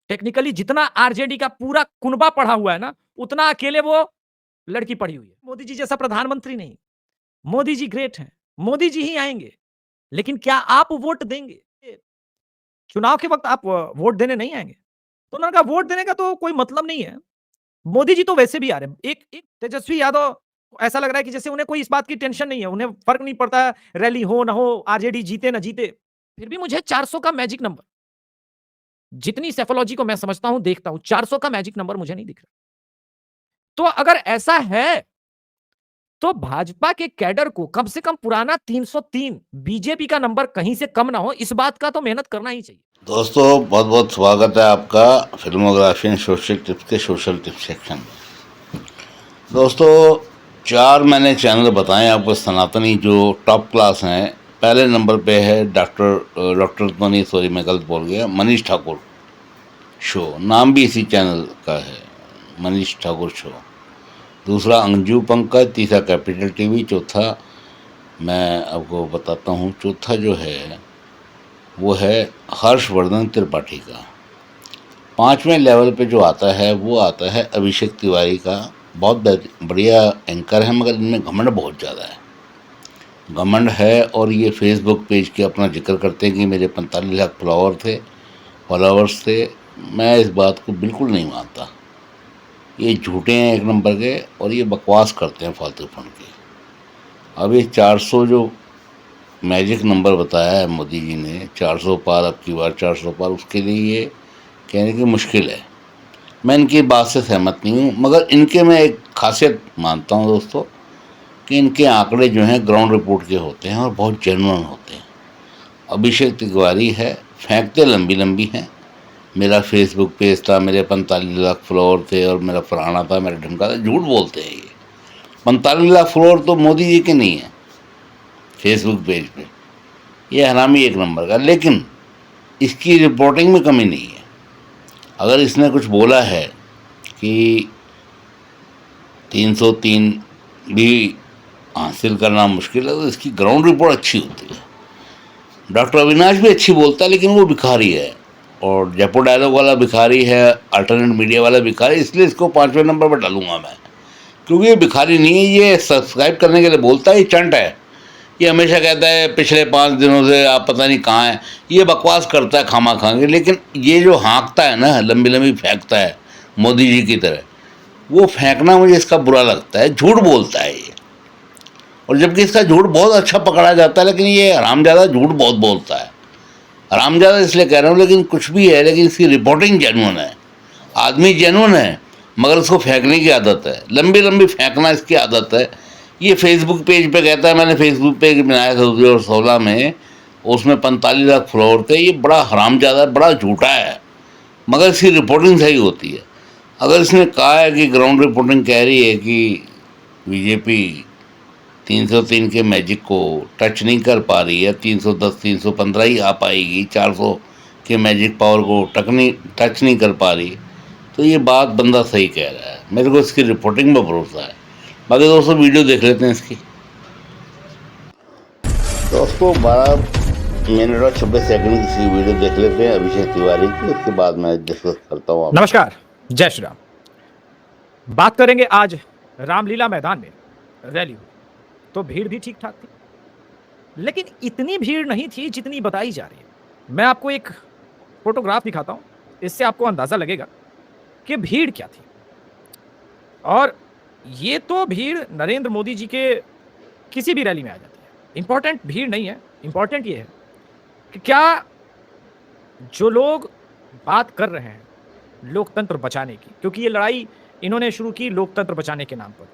Technically जितना RJD का पूरा कुनबा पढ़ा हुआ है ना, उतना अकेले वो लड़की पढ़ी हुई है। मोदी जी जैसा प्रधानमंत्री नहीं। मोदी जी ग्रेट हैं, मोदी जी ही आएंगे, लेकिन क्या आप वोट देंगे? चुनाव के वक्त आप वोट देने नहीं आएंगे, तो उन्होंने कहा वोट देने का तो कोई मतलब नहीं है। मोदी जी तो वैसे भी आ रहे हैं। एक एक तेजस्वी यादव, ऐसा लग रहा है कि जैसे उन्हें कोई इस बात की टेंशन नहीं है, उन्हें फर्क नहीं पड़ता रैली हो ना हो, आरजेडी जीते ना जीते। फिर भी मुझे 400 का मैजिक नंबर, जितनी सेफोलॉजी को मैं समझता हूं, देखता हूं, 400 का मैजिक नंबर मुझे नहीं दिख रहा। तो अगर ऐसा है, तो भाजपा के कैडर को कम से कम पुराना 303 बीजेपी का नंबर कहीं से कम ना हो, इस बात का तो मेहनत करना ही चाहिए। दोस्तों बहुत बहुत स्वागत है आपका फिल्मोग्राफी एंड सोशल टिप्स के सोशल टिप्स सेक्शन। दोस्तों 4 मैंने चैनल बताए आपको सनातनी जो टॉप क्लास हैं। पहले नंबर पे है डॉक्टर तो नहीं, सॉरी मैं गलत बोल गया, मनीष ठाकुर शो, नाम भी इसी चैनल का है, मनीष ठाकुर शो। दूसरा अंजू पंकज, तीसरा कैपिटल टीवी, चौथा मैं आपको बताता हूँ, चौथा जो है वो है हर्षवर्धन त्रिपाठी का। 5वें लेवल पे जो आता है वो आता है अभिषेक तिवारी का। बहुत बढ़िया एंकर है, मगर इनमें घमंड बहुत ज़्यादा है, घमंड है। और ये फेसबुक पेज के अपना जिक्र करते हैं कि मेरे 45 लाख फॉलोअर्स थे। मैं इस बात को बिल्कुल नहीं मानता। ये झूठे हैं एक नंबर के, और ये बकवास करते हैं फालतू फंड की। अब ये 400 जो मैजिक नंबर बताया है मोदी जी ने, 400 पार, अब की बार 400 पार, उसके लिए ये कहने की मुश्किल है। मैं इनकी बात से सहमत नहीं हूँ, मगर इनके मैं एक खासियत मानता हूँ दोस्तों, कि इनके आंकड़े जो हैं ग्राउंड रिपोर्ट के होते हैं और बहुत जेन्युइन होते हैं। अभिषेक तिवारी है, फेंकते लंबी लंबी हैं। मेरा फेसबुक पेज था, मेरे 45 लाख फॉलोअर थे, और मेरा फलाना था, मेरा ढमका था। झूठ बोलते हैं ये। 45 लाख फॉलोअर तो मोदी जी के नहीं है फेसबुक पेज पे। ये हरामी एक नंबर का, लेकिन इसकी रिपोर्टिंग में कमी नहीं है। अगर इसने कुछ बोला है कि 303 भी हासिल करना मुश्किल है, तो इसकी ग्राउंड रिपोर्ट अच्छी होती है। डॉक्टर अविनाश भी अच्छी बोलता है, लेकिन वो भिखारी है, और जयपुर डायलॉग वाला भिखारी है, अल्टरनेट मीडिया वाला भिखारी, इसलिए इसको 5वें नंबर पर डालूंगा मैं। क्योंकि ये भिखारी नहीं है, ये सब्सक्राइब करने के लिए बोलता है, ये चंट है। ये हमेशा कहता है पिछले 5 दिनों से आप पता नहीं कहाँ हैं, ये बकवास करता है खामा खांगे। लेकिन ये जो हाँकता है ना, लंबी लंबी फेंकता है मोदी जी की तरह, वो फेंकना मुझे इसका बुरा लगता है। झूठ बोलता है ये, और जबकि इसका झूठ बहुत अच्छा पकड़ा जाता है, लेकिन ये हरामजादा झूठ बहुत बोलता है। हरामजादा इसलिए कह रहा हूँ, लेकिन कुछ भी है, लेकिन इसकी रिपोर्टिंग जेन्युइन है। आदमी जेन्युइन है, मगर उसको फेंकने की आदत है, लंबी लंबी फेंकना इसकी आदत है। ये फेसबुक पेज पे कहता है, मैंने फेसबुक पेज बनाया था 2016 में, उसमें 45 लाख फॉलोअर थे। ये बड़ा हरामजादा, बड़ा झूठा है, मगर इसकी रिपोर्टिंग सही होती है। अगर इसने कहा है कि ग्राउंड रिपोर्टिंग कह रही है कि बीजेपी 303 के मैजिक को टच नहीं कर पा रही है, 310 315 ही आ पाएगी, 400 के मैजिक पावर को टच नहीं कर पा रही, तो ये बात बंदा सही कह रहा है। मेरे को इसकी रिपोर्टिंग में भरोसा है। बाकी दोस्तों वीडियो देख लेते हैं इसकी। दोस्तों 12 मिनट और 26 सेकंड की वीडियो देख लेते हैं अभिषेक तिवारी की, उसके बाद मैं डिस्कस करता हूँ। नमस्कार, जय श्री राम। बात करेंगे आज रामलीला मैदान में रैली हुई, तो भीड़ भी ठीक ठाक थी, लेकिन इतनी भीड़ नहीं थी जितनी बताई जा रही है। मैं आपको एक फोटोग्राफ दिखाता हूं, इससे आपको अंदाजा लगेगा कि भीड़ क्या थी। और ये तो भीड़ नरेंद्र मोदी जी के किसी भी रैली में आ जाती है। इंपॉर्टेंट भीड़ नहीं है, इंपॉर्टेंट ये है कि क्या जो लोग बात कर रहे हैं लोकतंत्र बचाने की, क्योंकि ये लड़ाई इन्होंने शुरू की लोकतंत्र बचाने के नाम पर।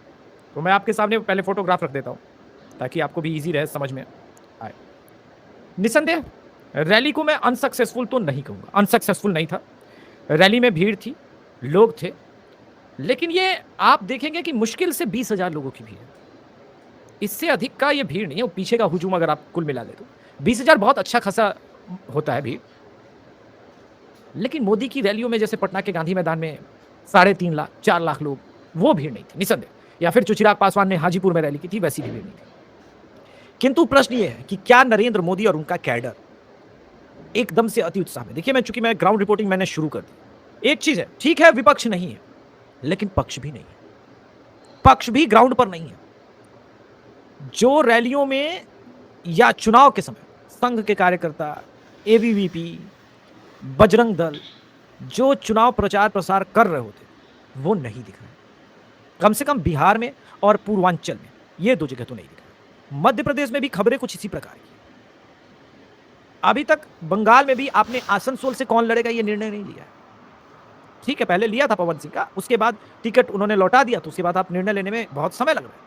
तो मैं आपके सामने पहले फोटोग्राफ रख देता हूं ताकि आपको भी इजी रहे, समझ में आए। निसंदेह रैली को मैं अनसक्सेसफुल तो नहीं कहूंगा, अनसक्सेसफुल नहीं था। रैली में भीड़ थी, लोग थे, लेकिन ये आप देखेंगे कि मुश्किल से 20,000 लोगों की भीड़ है। इससे अधिक का ये भीड़ नहीं है। वो पीछे का हुजूम अगर आप कुल मिला दे तो 20,000 बहुत अच्छा खासा होता है भीड़। लेकिन मोदी की रैलियों में जैसे पटना के गांधी मैदान में 3.5 लाख 4 लाख लोग, वो भीड़ नहीं थी निसंदेह। या फिर जो चिराग पासवान ने हाजीपुर में रैली की थी, वैसी भी भीड़ नहीं थी। किंतु प्रश्न ये है कि क्या नरेंद्र मोदी और उनका कैडर एकदम से अति उत्साह में, देखिए मैं चूंकि मैं ग्राउंड रिपोर्टिंग मैंने शुरू कर दी, एक चीज है, ठीक है विपक्ष नहीं है, लेकिन पक्ष भी नहीं है। पक्ष भी ग्राउंड पर नहीं है। जो रैलियों में या चुनाव के समय संघ के कार्यकर्ता, एबीवीपी, बजरंग दल जो चुनाव प्रचार प्रसार कर रहे होते, वो नहीं दिख रहे। कम से कम बिहार में और पूर्वांचल में, ये दो जगह तो नहीं दिख रहा। मध्य प्रदेश में भी खबरें कुछ इसी प्रकार की। अभी तक बंगाल में भी आपने आसनसोल से कौन लड़ेगा ये निर्णय नहीं लिया है। ठीक है, पहले लिया था पवन सिंह का, उसके बाद टिकट उन्होंने लौटा दिया, तो उसके बाद आप निर्णय लेने में बहुत समय लग रहा है।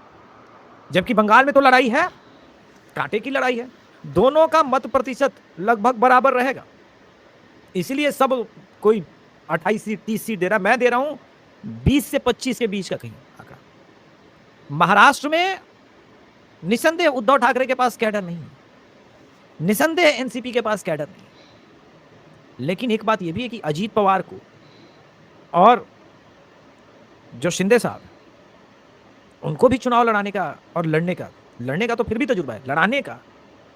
जबकि बंगाल में तो लड़ाई है, कांटे की लड़ाई है, दोनों का मत प्रतिशत लगभग बराबर रहेगा। इसलिए सब कोई 28 सीट 30 सीट दे रहा, मैं दे रहा हूं 20 से 25 के बीच का कहीं आंकड़ा। महाराष्ट्र में निसंदेह उद्धव ठाकरे के पास कैडर नहीं है, निसंदेह एनसीपी के पास कैडर नहीं है। लेकिन एक बात यह भी है कि अजीत पवार को और जो शिंदे साहब उनको भी चुनाव लड़ाने का और लड़ने का तो फिर भी तजुर्बा है, लड़ाने का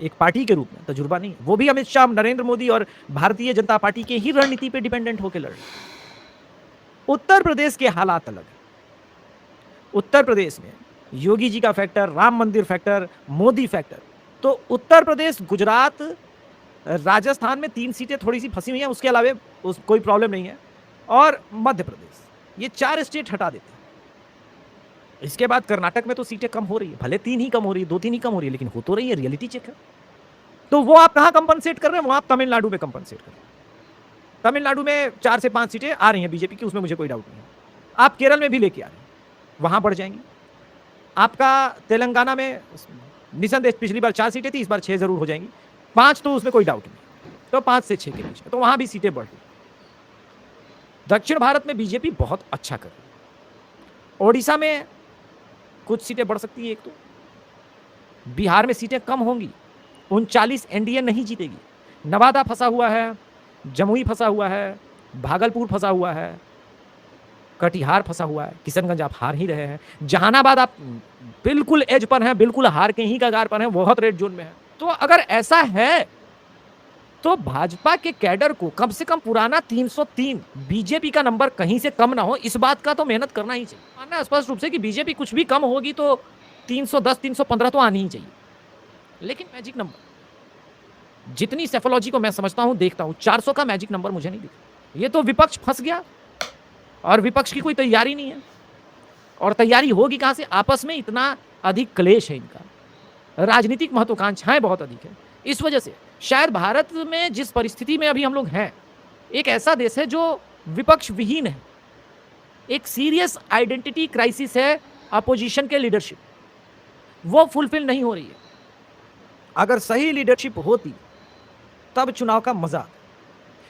एक पार्टी के रूप में तजुर्बा नहीं है। वो भी अमित शाह, नरेंद्र मोदी और भारतीय जनता पार्टी के ही रणनीति पे डिपेंडेंट होकर लड़ रहे। उत्तर प्रदेश के हालात अलग है। उत्तर प्रदेश में योगी जी का फैक्टर, राम मंदिर फैक्टर, मोदी फैक्टर, तो उत्तर प्रदेश, गुजरात, राजस्थान में 3 सीटें थोड़ी सी फंसी हुई हैं, उसके अलावा कोई प्रॉब्लम नहीं है, और मध्य प्रदेश, ये 4 स्टेट हटा देते हैं। इसके बाद कर्नाटक में तो सीटें कम हो रही है, भले 3 ही कम हो रही है, 2-3 ही कम हो रही है, लेकिन हो तो रही है, रियलिटी चेक है। तो वो आप कहां कंपनसेट कर रहे हैं? वो आप तमिलनाडु में कंपनसेट कर रहे हैं। तमिलनाडु में 4 से 5 सीटें आ रही हैं बीजेपी की, उसमें मुझे कोई डाउट नहीं है। आप केरल में भी लेके आ रहे हैं, वहां बढ़ जाएंगी। आपका तेलंगाना में निसंदेह पिछली बार 4 सीटें थी, इस बार 6 जरूर हो जाएंगी, 5 तो उसमें कोई डाउट नहीं, तो 5 से 6 के बीच में, तो वहां भी सीटें बढ़ रही। दक्षिण भारत में बीजेपी बहुत अच्छा कर रही है। ओडिशा में कुछ सीटें बढ़ सकती है, एक तो बिहार में सीटें कम होंगी, 39 एनडीए नहीं जीतेगी। नवादा फंसा हुआ है, जमुई फंसा हुआ है, भागलपुर फंसा हुआ है, कटिहार फंसा हुआ है, किशनगंज आप हार ही रहे हैं, जहानाबाद आप बिल्कुल एज पर हैं, बिल्कुल हार के ही कगार पर हैं, बहुत रेड जोन में है। तो अगर ऐसा है तो भाजपा के कैडर को कम से कम पुराना 303 बीजेपी का नंबर कहीं से कम ना हो, इस बात का तो मेहनत करना ही चाहिए। मानना स्पष्ट रूप से कि बीजेपी कुछ भी कम होगी तो 310 315 तो आनी ही चाहिए। लेकिन मैजिक नंबर, जितनी सेफोलॉजी को मैं समझता हूं, देखता हूं, 400 का मैजिक नंबर मुझे नहीं दिखता। ये तो विपक्ष फंस गया, और विपक्ष की कोई तैयारी नहीं है, और तैयारी होगी कहां से? आपस में इतना अधिक क्लेश है इनका, राजनीतिक महत्वाकांक्षाएं बहुत अधिक है। इस वजह से शायद भारत में जिस परिस्थिति में अभी हम लोग हैं, एक ऐसा देश है जो विपक्ष विहीन है, एक सीरियस आइडेंटिटी क्राइसिस है अपोजिशन के लीडरशिप, वो फुलफिल नहीं हो रही है। अगर सही लीडरशिप होती तब चुनाव का मजा आता।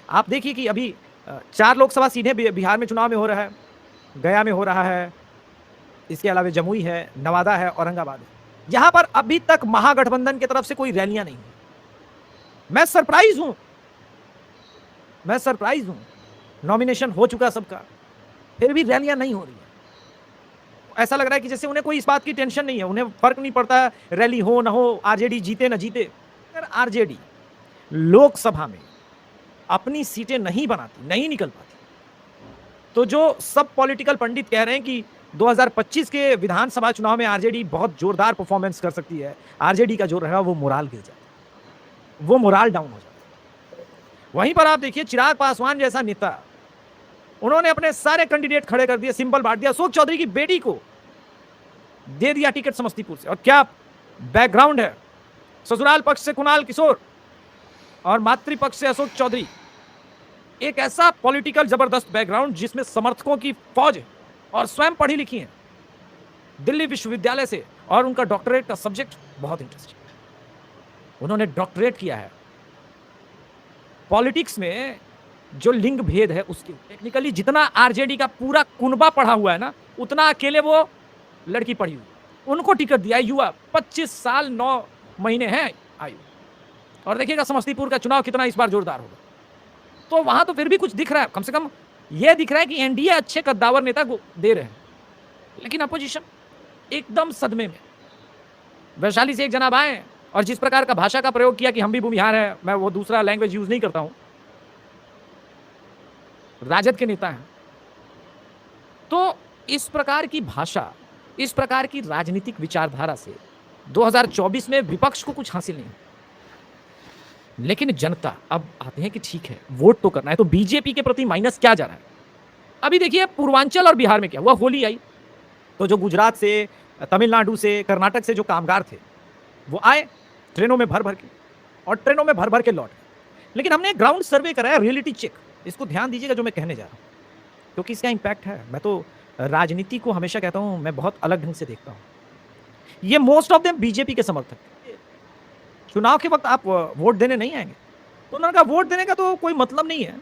आप देखिए कि अभी 4 लोकसभा सीटें बिहार में चुनाव में हो रहा है, गया में हो रहा है, इसके अलावा जमुई है, नवादा है, औरंगाबाद है, जहां पर अभी तक महागठबंधन की तरफ से कोई रैलियां नहीं है। मैं सरप्राइज हूं, नॉमिनेशन हो चुका सबका, फिर भी रैलियां नहीं हो रही है। ऐसा लग रहा है कि जैसे उन्हें कोई इस बात की टेंशन नहीं है, उन्हें फर्क नहीं पड़ता रैली हो ना हो, आरजेडी जीते ना जीते। अगर आरजेडी लोकसभा में अपनी सीटें नहीं बनाती, नहीं निकल पाती, तो जो सब पॉलिटिकल पंडित कह रहे हैं कि 2025 के विधानसभा चुनाव में आरजेडी बहुत जोरदार परफॉर्मेंस कर सकती है, आरजेडी का जो रहेगा वो मोराल गिर जाता है, वो मोराल डाउन हो जाता है। वहीं पर आप देखिए चिराग पासवान जैसा नेता, उन्होंने अपने सारे कैंडिडेट खड़े कर दिए, सिंबल बांट दिया, अशोक चौधरी की बेटी को दे दिया टिकट समस्तीपुर से। और क्या बैकग्राउंड है, ससुराल पक्ष से कुणाल किशोर और मातृपक्ष से अशोक चौधरी, एक ऐसा पॉलिटिकल जबरदस्त बैकग्राउंड जिसमें समर्थकों की फौज है, और स्वयं पढ़ी लिखी हैं दिल्ली विश्वविद्यालय से, और उनका डॉक्टरेट का सब्जेक्ट बहुत इंटरेस्टिंग, उन्होंने डॉक्टरेट किया है पॉलिटिक्स में जो लिंग भेद है उसके। टेक्निकली जितना आरजेडी का पूरा कुनबा पढ़ा हुआ है ना, उतना अकेले वो लड़की पढ़ी हुई, उनको टिकट दिया। युवा 25 साल 9 महीने हैं आयु, और देखिएगा समस्तीपुर का चुनाव कितना इस बार जोरदार होगा। तो वहां तो फिर भी कुछ दिख रहा है, कम से कम यह दिख रहा है कि एनडीए अच्छे कद्दावर नेता को दे रहे हैं, लेकिन अपोजिशन एकदम सदमे में। वैशाली से एक जनाब आए और जिस प्रकार का भाषा का प्रयोग किया कि हम भी भूमिहार हैं, मैं वो दूसरा लैंग्वेज यूज नहीं करता हूं, राजद के नेता हैं। तो इस प्रकार की भाषा, इस प्रकार की राजनीतिक विचारधारा से 2024 में विपक्ष को कुछ हासिल नहीं है। लेकिन जनता अब आते हैं कि ठीक है, वोट तो करना है, तो बीजेपी के प्रति माइनस क्या जा रहा है? अभी देखिए पूर्वांचल और बिहार में क्या हुआ, होली आई तो जो गुजरात से, तमिलनाडु से, कर्नाटक से जो कामगार थे वो आए ट्रेनों में भर भर के, और ट्रेनों में भर भर के लौट गए। लेकिन हमने ग्राउंड सर्वे कराया, रियलिटी चेक, इसको ध्यान दीजिएगा जो मैं कहने जा रहा हूँ, क्योंकि इसका इम्पैक्ट है। मैं तो राजनीति को हमेशा कहता हूँ, मैं बहुत अलग ढंग से देखता हूँ। ये मोस्ट ऑफ देम बीजेपी के समर्थक, चुनाव के वक्त आप वोट देने नहीं आएंगे, तो उन्होंने कहा वोट देने का तो कोई मतलब नहीं है,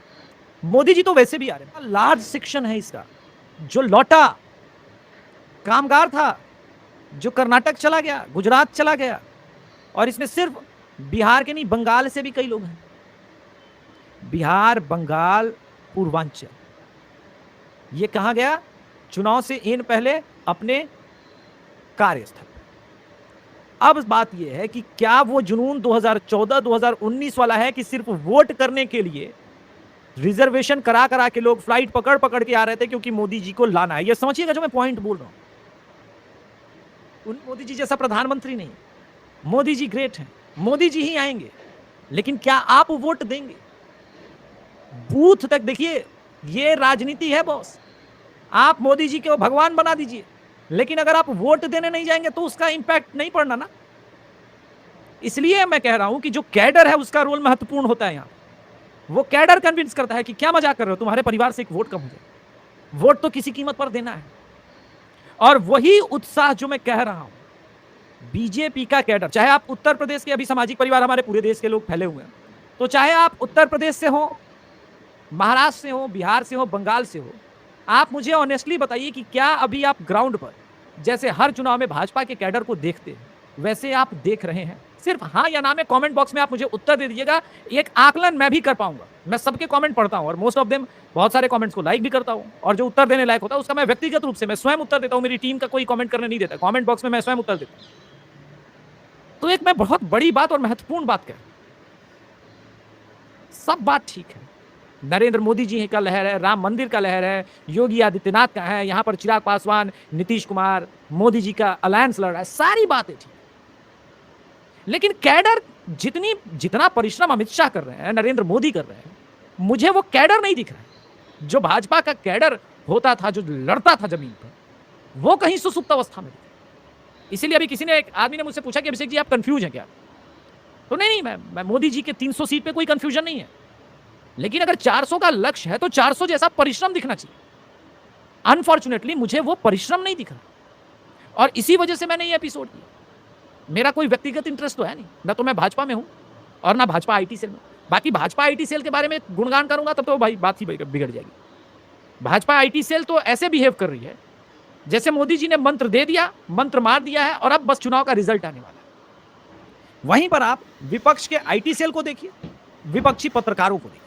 मोदी जी तो वैसे भी आ रहे हैं। लार्ज सेक्शन है इसका जो लौटा, कामगार था जो कर्नाटक चला गया, गुजरात चला गया, और इसमें सिर्फ बिहार के नहीं, बंगाल से भी कई लोग हैं। बिहार, बंगाल, पूर्वांचल, ये कहां गया? चुनाव से इन पहले अपने कार्यस्थल। अब बात यह है कि क्या वो जुनून 2014-2019 वाला है कि सिर्फ वोट करने के लिए रिजर्वेशन करा करा के लोग फ्लाइट पकड़ पकड़ के आ रहे थे क्योंकि मोदी जी को लाना है? ये समझिएगा जो मैं पॉइंट बोल रहा हूं। मोदी जी जैसा प्रधानमंत्री नहीं, मोदी जी ग्रेट हैं, मोदी जी ही आएंगे, लेकिन क्या आप वोट देंगे? बूथ तक देखिए, ये राजनीति है बॉस। आप मोदी जी को भगवान बना दीजिए, लेकिन अगर आप वोट देने नहीं जाएंगे तो उसका इंपैक्ट नहीं पड़ना ना। इसलिए मैं कह रहा हूं कि जो कैडर है उसका रोल महत्वपूर्ण होता है। यहां वो कैडर कन्विंस करता है कि क्या मजाक कर रहे हो, तुम्हारे परिवार से एक वोट कम हो जाए, वोट तो किसी कीमत पर देना है। और वही उत्साह जो मैं कह रहा हूं, बीजेपी का कैडर, चाहे आप उत्तर प्रदेश के, अभी सामाजिक परिवार हमारे पूरे देश के लोग फैले हुए हैं, तो चाहे आप उत्तर प्रदेश से हो, महाराष्ट्र से हो, बिहार से हो, बंगाल से हो, आप मुझे ऑनेस्टली बताइए कि क्या अभी आप ग्राउंड पर जैसे हर चुनाव में भाजपा के कैडर को देखते हैं वैसे आप देख रहे हैं? सिर्फ हाँ या ना में कमेंट बॉक्स में आप मुझे उत्तर दे दीजिएगा। एक आकलन मैं भी कर पाऊंगा, मैं सबके कमेंट पढ़ता हूं और मोस्ट ऑफ देम, बहुत सारे कमेंट्स को लाइक भी करता हूं, और जो उत्तर देने लायक होता है उसका मैं व्यक्तिगत रूप से मैं स्वयं उत्तर देता हूं। मेरी टीम का कोई कमेंट करने नहीं देता, कमेंट बॉक्स में मैं स्वयं उत्तर देता हूं। तो एक मैं बहुत बड़ी बात और महत्वपूर्ण बात कह, सब बात ठीक है, नरेंद्र मोदी जी का लहर है, राम मंदिर का लहर है, योगी आदित्यनाथ का है, यहां पर चिराग पासवान, नीतीश कुमार, मोदी जी का अलायंस लड़ रहा है, सारी बातें ठीक। लेकिन कैडर जितना परिश्रम अमित शाह कर रहे हैं, नरेंद्र मोदी कर रहे हैं, मुझे वो कैडर नहीं दिख रहा है। जो भाजपा का कैडर होता था, जो लड़ता था जमीन पर, वो कहीं सुसुप्त अवस्था में दिखा। इसीलिए अभी किसी ने, एक आदमी ने मुझसे पूछा कि अभिषेक जी आप कंफ्यूज हैं क्या? तो नहीं, मैं मोदी जी के 300 सीट पे कोई कंफ्यूजन नहीं है, लेकिन अगर 400 का लक्ष्य है तो 400 जैसा परिश्रम दिखना चाहिए। अनफॉर्चुनेटली मुझे वो परिश्रम नहीं दिख रहा, और इसी वजह से मैंने ये एपिसोड किया। मेरा कोई व्यक्तिगत इंटरेस्ट तो है नहीं, ना तो मैं भाजपा में हूं और ना भाजपा आईटी सेल में। बाकी भाजपा आईटी सेल के बारे में गुणगान करूंगा तब तो भाई बात ही बिगड़ जाएगी। भाजपा आईटी सेल तो ऐसे बिहेव कर रही है जैसे मोदी जी ने मंत्र दे दिया, मंत्र मार दिया है, और अब बस चुनाव का रिजल्ट आने वाला है। वहीं पर आप विपक्ष के आईटी सेल को देखिए, विपक्षी पत्रकारों को देखिए,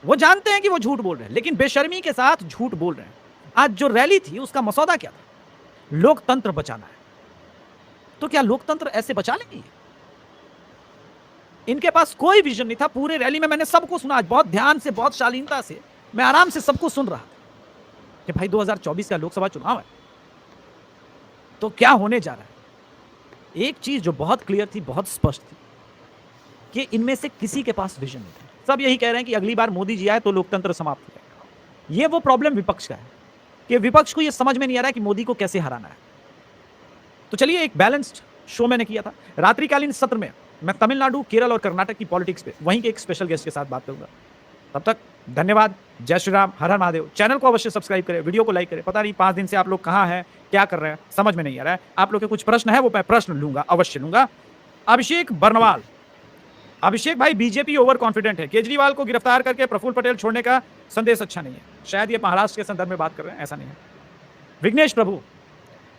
वो जानते हैं कि वो झूठ बोल रहे हैं, लेकिन बेशर्मी के साथ झूठ बोल रहे हैं। आज जो रैली थी उसका मसौदा क्या था? लोकतंत्र बचाना है। तो क्या लोकतंत्र ऐसे बचा लेंगे? इनके पास कोई विजन नहीं था। पूरे रैली में मैंने सबको सुना, आज बहुत ध्यान से, बहुत शालीनता से मैं आराम से सबको सुन रहा था कि भाई 2024 का लोकसभा चुनाव है, तो क्या होने जा रहा है। एक चीज जो बहुत क्लियर थी, बहुत स्पष्ट थी, कि इनमें से किसी के पास विजन नहीं था। सब यही कह रहे हैं कि अगली बार मोदी जी आए तो लोकतंत्र समाप्त हो जाएगा। ये वो प्रॉब्लम विपक्ष का है कि विपक्ष को ये समझ में नहीं आ रहा है कि मोदी को कैसे हराना है। तो चलिए, एक बैलेंस्ड शो मैंने किया था। रात्रिकालीन सत्र में मैं तमिलनाडु, केरल और कर्नाटक की पॉलिटिक्स पे वहीं के एक स्पेशल गेस्ट के साथ बात करूंगा। तब तक धन्यवाद, जय श्री राम, हर हर महादेव। चैनल को अवश्य सब्सक्राइब करें, वीडियो को लाइक करें। पता नहीं 5 दिन से आप लोग कहाँ हैं, क्या कर रहे हैं, समझ में नहीं आ रहा है। आप लोग के कुछ प्रश्न है, वो मैं प्रश्न लूंगा, अवश्य लूंगा। अभिषेक बर्नवाल, अभिषेक भाई बीजेपी ओवर कॉन्फिडेंट है, केजरीवाल को गिरफ्तार करके प्रफुल्ल पटेल छोड़ने का संदेश अच्छा नहीं है। शायद ये महाराष्ट्र के संदर्भ में बात कर रहे हैं, ऐसा नहीं है। Vighnesh Prabhu,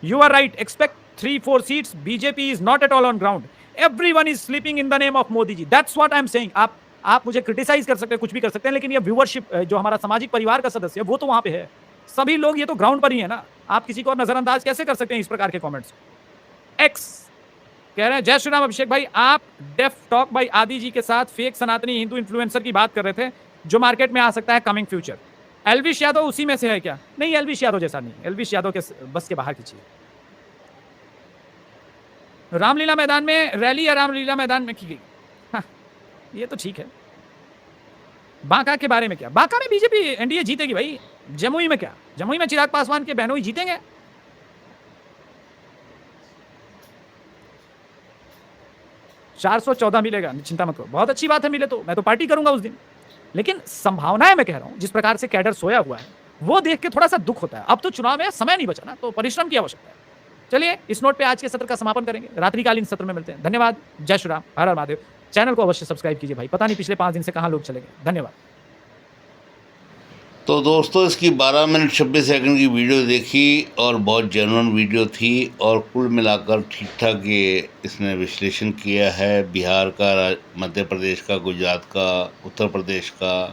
you are right, expect 3-4 seats, BJP is not at all on ground, everyone is sleeping in the name of Modi ji, that's what I am saying. आप मुझे क्रिटिसाइज कर सकते हैं, कुछ भी कर सकते हैं, लेकिन ये व्यूअरशिप जो हमारा सामाजिक परिवार का सदस्य है वो तो वहां पे है। सभी लोग ये तो ग्राउंड पर ही है ना, आप किसी को नजरअंदाज कैसे कर सकते हैं इस प्रकार के कमेंट्स। एक्स कह रहे हैं, जय श्री राम अभिषेक भाई, आप डेफ टॉक भाई आदि जी के साथ फेक सनातनी हिंदू इन्फ्लुएंसर की बात कर रहे थे, जो मार्केट में आ सकता है कमिंग फ्यूचर। एलविश यादव उसी में से है क्या? नहीं, एलविश यादव जैसा नहीं, एलविश यादव के बस के बाहर की चीज। रामलीला मैदान में रैली या रामलीला मैदान में की गई, हाँ, ये तो ठीक है। बांका के बारे में क्या? बांका में बीजेपी एनडीए जीतेगी भाई। जमुई में क्या? जमुई में चिराग पासवान के बहनोई जीतेंगे। $414 मिलेगा, चिंता मत करो, बहुत अच्छी बात है, मिले तो मैं तो पार्टी करूंगा उस दिन। लेकिन संभावनाएं मैं कह रहा हूं, जिस प्रकार से कैडर सोया हुआ है वो देख के थोड़ा सा दुख होता है। अब तो चुनाव में समय नहीं बचा ना, तो परिश्रम की आवश्यकता है। चलिए इस नोट पे आज के सत्र का समापन करेंगे, रात्रिकालीन सत्र में मिलते हैं। धन्यवाद, जय श्री राम, हर हर महादेव। चैनल को अवश्य सब्सक्राइब कीजिए भाई, पता नहीं पिछले 5 दिन से कहां लोग चले गए। धन्यवाद। तो दोस्तों इसकी 12 मिनट 26 सेकंड की वीडियो देखी और बहुत जेन्युइन वीडियो थी और कुल मिलाकर ठीक ठाक ये इसने विश्लेषण किया है बिहार का, मध्य प्रदेश का, गुजरात का, उत्तर प्रदेश का,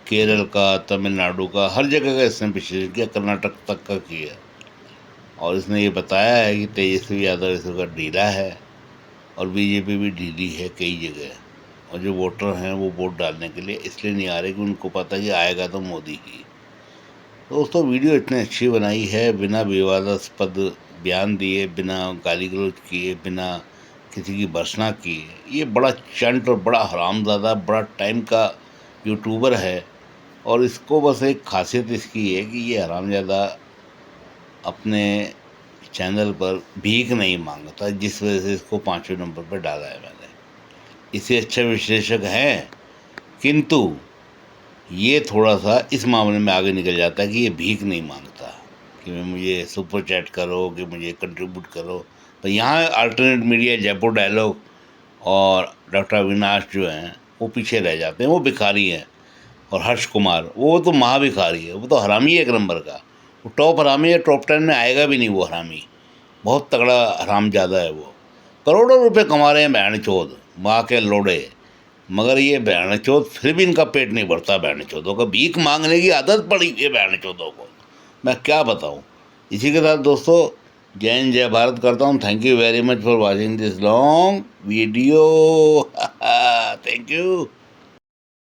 केरल का, तमिलनाडु का, हर जगह का इसने विश्लेषण किया, कर्नाटक तक का किया। और इसने ये बताया है कि तेजस्वी यादव इस वक्त ढीला है और बीजेपी भी ढीली है कई जगह, और जो वोटर हैं वो वोट डालने के लिए इसलिए नहीं आ रहे कि उनको पता है कि आएगा तो मोदी ही। दोस्तों वीडियो इतनी अच्छी बनाई है, बिना विवादास्पद बयान दिए, बिना गाली गलौज किए, बिना किसी की भर्त्सना किए। ये बड़ा चंट और बड़ा हरामज़ादा, बड़ा टाइम का यूट्यूबर है। और इसको बस एक खासियत इसकी है कि ये हरामज़ादा अपने चैनल पर भीख नहीं मांगता, जिस वजह से इसको 5वें नंबर पर डाला है मैंने। इससे अच्छा विश्लेषक है, किंतु ये थोड़ा सा इस मामले में आगे निकल जाता है कि ये भीख नहीं मांगता कि मुझे सुपर चैट करो, कि मुझे कंट्रीब्यूट करो। तो यहाँ अल्टरनेट मीडिया, जयपुर डायलॉग और डॉक्टर अविनाश जो हैं वो पीछे रह जाते हैं, वो भिखारी हैं। और हर्ष कुमार वो तो महाभिखारी है, वो तो हरामी है एक नंबर का, वो टॉप हरामी है, टॉप 10 में आएगा भी नहीं वो हरामी, बहुत तगड़ा हरामजादा है वो। करोड़ों रुपए कमा रहे हैं बहन चोद, माँ के लोड़े, मगर ये बहन चोद फिर भी इनका पेट नहीं भरता। बहन चोदों को भीख मांगने की आदत पड़ी है बहन चोदों को, मैं क्या बताऊँ। इसी के साथ दोस्तों जय हिंद जय भारत करता हूँ। Thank you very much for watching this long video. Thank you.